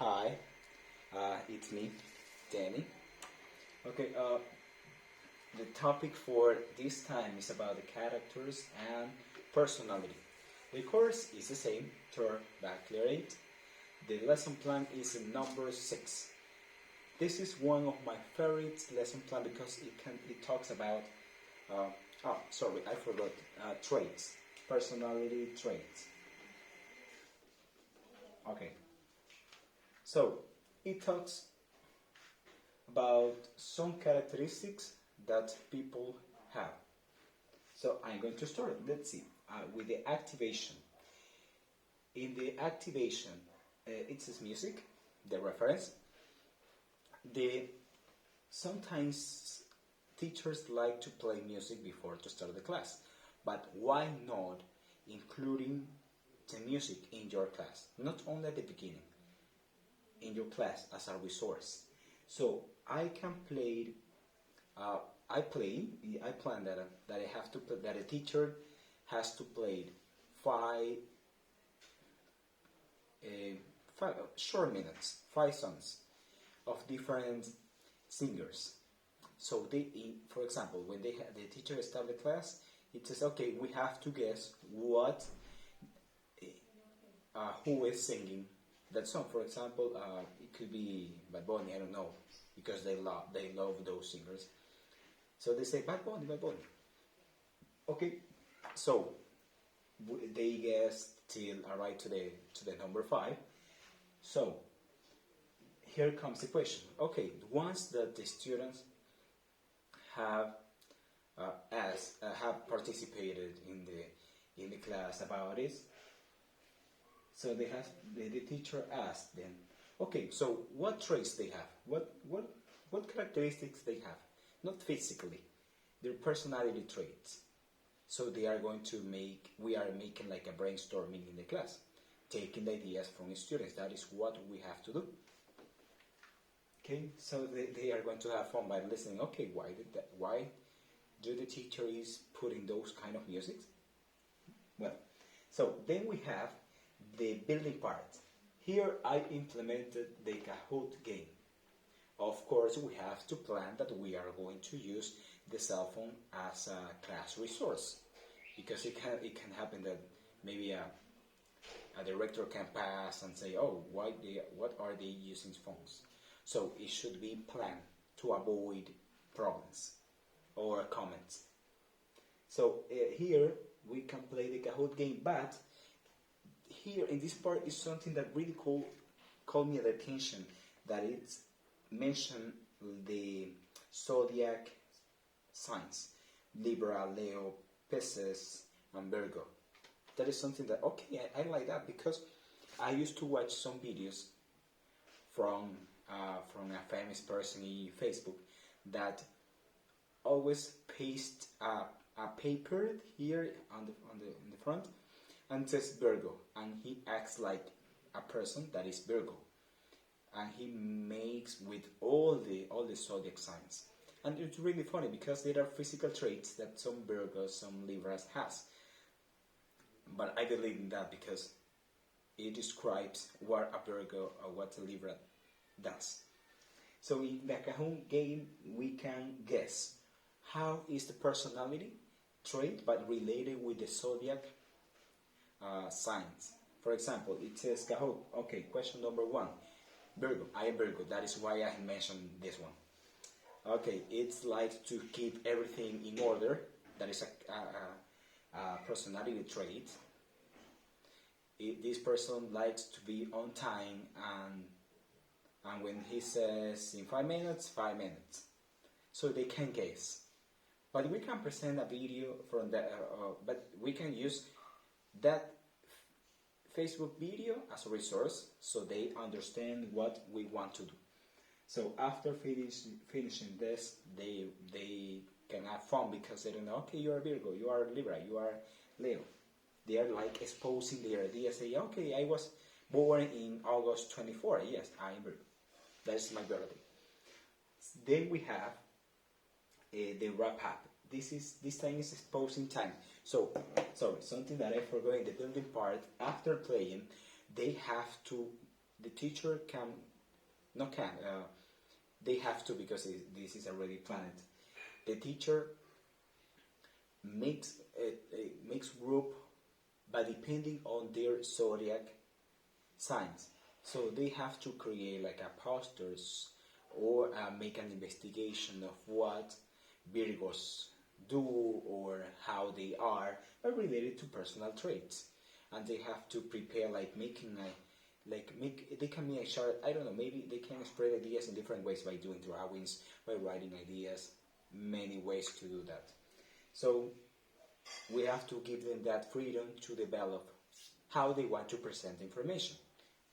Hi, it's me, Danny. Okay, the topic for this time is about the characters and personality. The course is the same, third Bachelor 8. The lesson plan is in number 6. This is one of my favorite lesson plan because it talks about I forgot traits, personality traits. Okay, so it talks about some characteristics that people have. So I'm going to start. Let's see with the activation. In the activation, it says music, the reference. The sometimes teachers like to play music before to start the class, but why not including the music in your class? Not only at the beginning, in your class as a resource. So I can play. I plan that I have to that a teacher has to play five, five short minutes, 5 songs of different singers. So for example, when the teacher starts the class, it says, okay, we have to guess who is singing that song. For example, it could be Bad Bunny. I don't know because they love those singers. So they say Bad Bunny, Bad Bunny. Okay, so they guess till arrive to the number 5. So here comes the question. Okay, once that the students have have participated in the class about it, so the teacher asked them, okay, so what traits they have? What characteristics they have? Not physically, their personality traits. So they are going to we are making like a brainstorming in the class, taking the ideas from the students. That is what we have to do. Okay, so they are going to have fun by listening. Okay, why do the teacher is putting those kind of music? Well, so then we have the building part. Here I implemented the Kahoot game. Of course, we have to plan that we are going to use the cell phone as a class resource because it can happen that maybe a director can pass and say, oh, what are they using phones? So it should be planned to avoid problems or comments. So here we can play the Kahoot game, but here in this part is something that really called me the attention, that it's mentioned the zodiac signs, Libra, Leo, Pisces, and Virgo. That is something that, okay, I like that because I used to watch some videos from a famous person in Facebook that always paste a paper here in the front and says Virgo, and he acts like a person that is Virgo, and he makes with all the zodiac signs. And it's really funny because there are physical traits that some Virgos, some Libras has. But I believe in that because it describes what a Virgo or what a Libra does. So in the Kahoot game, we can guess how is the personality trait, but related with the zodiac signs. For example, it says Kahoot. Okay, question number 1. Virgo. I am Virgo. That is why I mentioned this one. Okay, it's like to keep everything in order. That is a personality trait. This person likes to be on time, and when he says in 5 minutes, 5 minutes. So they can guess. But we can present a video from that, but we can use that Facebook video as a resource so they understand what we want to do. So after finishing this, they can have fun because they don't know, okay, you are Virgo, you are Libra, you are Leo. They are like exposing their ideas, say, okay, I was born in August 24, yes, I am Virgo. That's my birthday. Then we have the wrap up. This time is exposing time. So, sorry, something that I forgot in the building part, after playing, they have to the teacher can, not can, they have to, because this is already planned. The teacher makes group by depending on their zodiac signs. So they have to create like a posters or make an investigation of what Virgos do or how they are related to personal traits, and they have to prepare like making a they can make a chart. I don't know, maybe they can spread ideas in different ways by doing drawings, by writing ideas, many ways to do that. So we have to give them that freedom to develop how they want to present information.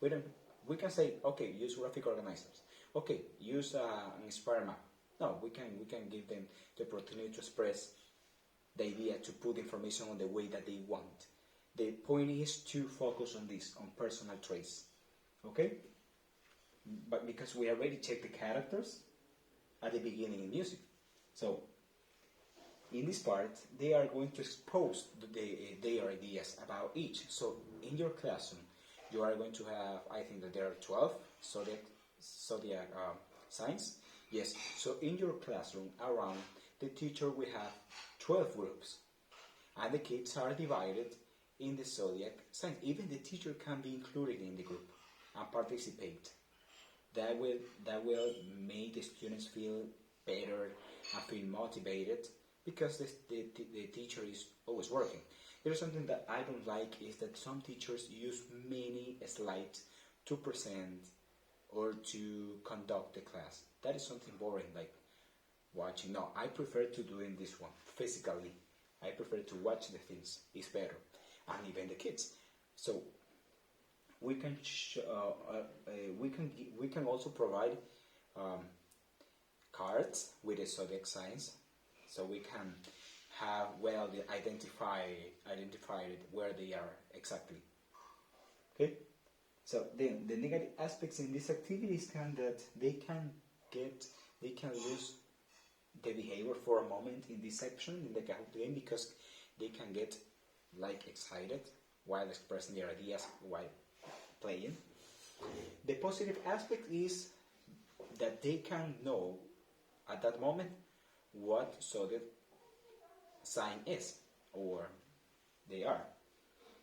We can say, okay, use graphic organizers. Okay, use an Inspire map. No, we can give them the opportunity to express the idea, to put information on the way that they want. The point is to focus on this, on personal traits. Okay? But because we already checked the characters at the beginning in music. So, in this part, they are going to expose their ideas about each. So, in your classroom, you are going to have, I think that there are 12 zodiac signs. Yes, so in your classroom, around the teacher will have 12 groups, and the kids are divided in the zodiac signs. Even the teacher can be included in the group and participate. That will make the students feel better and feel motivated, because the teacher is always working. There's something that I don't like, is that some teachers use many slides to present or to conduct the class. That is something boring, like watching. No, I prefer to do in this one physically. I prefer to watch the things. It's better, and even the kids. So we can we can also provide cards with the zodiac signs, so we can have identified where they are exactly. Okay. So then the negative aspects in these activities they can lose the behavior for a moment in this section in the Kahoot game, because they can get like excited while expressing their ideas while playing. The positive aspect is that they can know at that moment what zodiac sign is, or they are.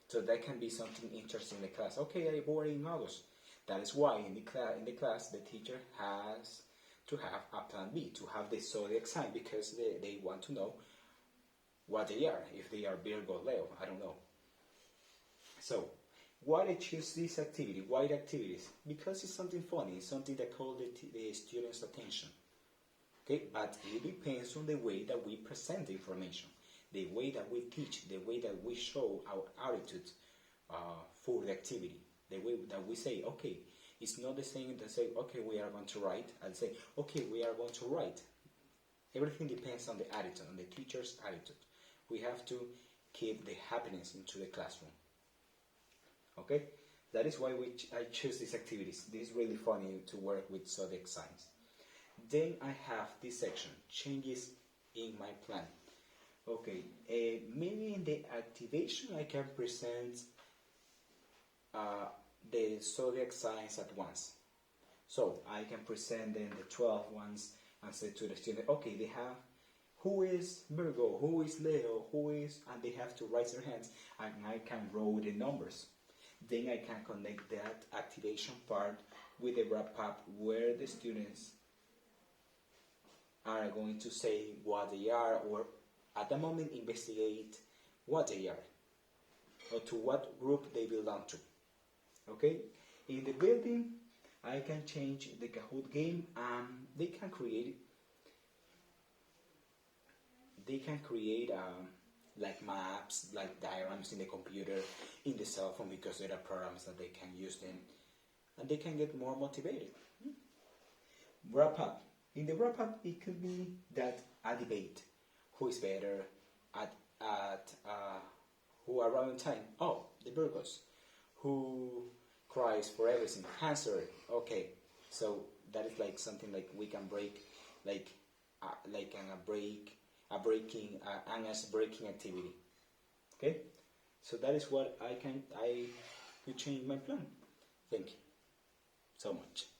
So that can be something interesting in the class. Okay, I born in August. That is why in the class the teacher has to have a plan B, to have the zodiac sign, because they want to know what they are. If they are Virgo, Leo, I don't know. So why I choose this activity? Why the activities? Because it's something funny. It's something that calls the students' attention. Okay, but it depends on the way that we present the information, the way that we teach, the way that we show our attitude for the activity, the way that we say, okay, it's not the same that say, okay, we are going to write, and say, okay, we are going to write. Everything depends on the attitude, on the teacher's attitude. We have to keep the happiness into the classroom. Okay, that is why I choose these activities. This is really funny to work with zodiac signs. Then I have this section, changes in my plan. Okay, maybe in the activation I can present the zodiac signs at once. So I can present then the 12 ones and say to the student, okay, they have who is Virgo, who is Leo, who is, and they have to raise their hands, and I can roll the numbers. Then I can connect that activation part with the wrap up, where the students are going to say what they are, or at the moment investigate what they are, or to what group they belong to. Okay? In the building, I can change the Kahoot game. They can create like maps, like diagrams in the computer, in the cell phone, because there are programs that they can use them, and they can get more motivated. Wrap up. In the wrap up, it could be that a debate, who is better at who around time. Oh, the Virgos, who cries for everything. Answer. Okay, so that is like something like we can break, like an ice breaking activity. Okay, so that is what I could change my plan. Thank you. so much.